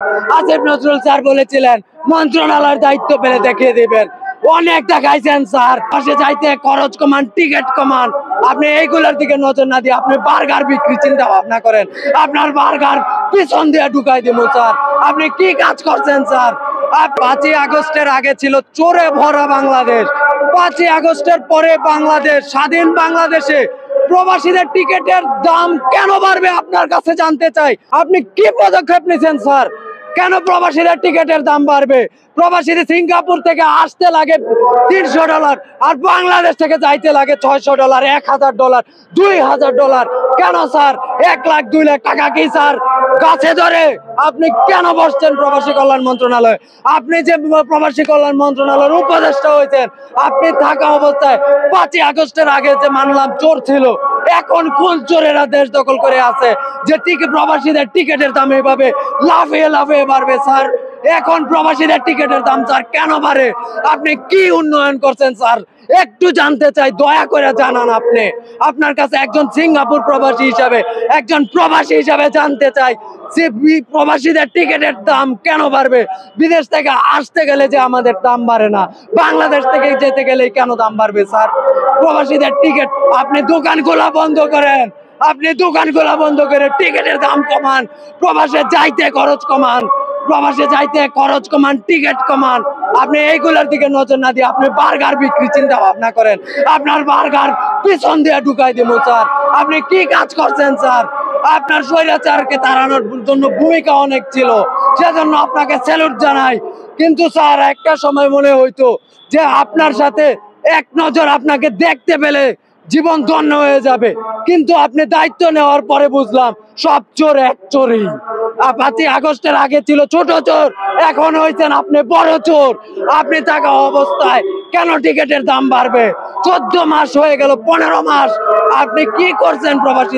Asif Nazrul sir বলেছিলেন মন্ত্রণালয়ের দায়িত্ব পেলে দেখিয়ে দিবেন। অনেক দেখাইছেন স্যার, পাশে যাইতে খরচ কমান, টিকিট কমান। আপনি এইগুলোর দিকে নজর না দিয়ে আপনি বার্গার বিক্রি চিন্তা ভাবনা করেন। আপনার বার্গার পিছন দিয়ে ঢুকাই দিব স্যার। আপনি কি কাজ করছেন স্যার? 5ই আগস্টের আগে ছিল চোরে ভরা বাংলাদেশ। 5ই আগস্টের পরে বাংলাদেশ স্বাধীন বাংলাদেশে প্রবাসীদের টিকিটের দাম কেন বাড়বে আপনার কাছে জানতে চাই। আপনি কি পদক্ষেপ নিয়েছেন স্যার? কেন প্রবাসীদের টিকিটের দাম বাড়বে? প্রবাসীদের সিঙ্গাপুর থেকে আসতে লাগে $300 আর বাংলাদেশ থেকে যাইতে লাগে $600, $1000, $2000। কেন স্যার? 1 লাখ 2 লাখ টাকা কি স্যার কাছে ধরে আপনি কেন বসছেন প্রবাসী কল্যাণ মন্ত্রণালয়? আপনি যে প্রবাসী কল্যাণ মন্ত্রণালয়ের উপদেষ্টা হয়েছেন, আপনি থাকা অবস্থায় 5ই আগস্টের আগে যে মানলাম চোর ছিল, এখন কোন চোরেরা দেশ দখল করে আছে যে প্রবাসীদের টিকিটের দাম এভাবে লাফিয়ে লাফিয়ে বাড়বে স্যার? এখন প্রবাসীদের টিকিটের দাম স্যার কেন বাড়ে? আপনি কি উন্নয়ন করছেন স্যার? একটু জানতে চাই, দয়া করে জানান। আপনি আপনার কাছে একজন সিঙ্গাপুর প্রবাসী হিসাবে, একজন প্রবাসী হিসাবে জানতে চাই যে প্রবাসীদের টিকিটের দাম কেন বাড়বে? বিদেশ থেকে আসতে গেলে যে আমাদের দাম বাড়ে না, বাংলাদেশ থেকে যেতে গেলে কেন দাম বাড়বে স্যার? প্রবাসীদের টিকিট আপনি দোকানগুলো বন্ধ করেন, আপনি দোকানগুলো বন্ধ করে টিকিটের দাম কমান, প্রবাসে যাইতে খরচ কমান, প্রবাসে যাইতে খরচ কমান, টিকিট কমান। আপনি এইগুলোর দিকে নজর না দিয়ে আপনি বার্গার বিক্রি চিন্তা ভাবনা করেন। আপনার বার্গার পিছন দিয়ে ঢুকাই দেবো স্যার। আপনি কি কাজ করছেন স্যার? আপনার স্বৈরাচারকে তাড়ানোর জন্য ভূমিকা অনেক ছিল, সেজন্য আপনাকে স্যালুট জানাই। কিন্তু স্যার একটা সময় মনে হইতো যে আপনার সাথে এক নজর আপনাকে দেখতে পেলে জীবন ধন্য হয়ে যাবে, কিন্তু আপনি দায়িত্ব নেওয়ার পরে বুঝলাম সব চোর এক চোরই। 5ই আগস্টের আগে ছিল ছোট চোর, এখন হয়েছেন আপনি বড় চোর। আপনি থাকা অবস্থায় কেন টিকিটের দাম বাড়বে? 14 মাস হয়ে গেল, 15 মাস আপনি কি করছেন প্রবাসী?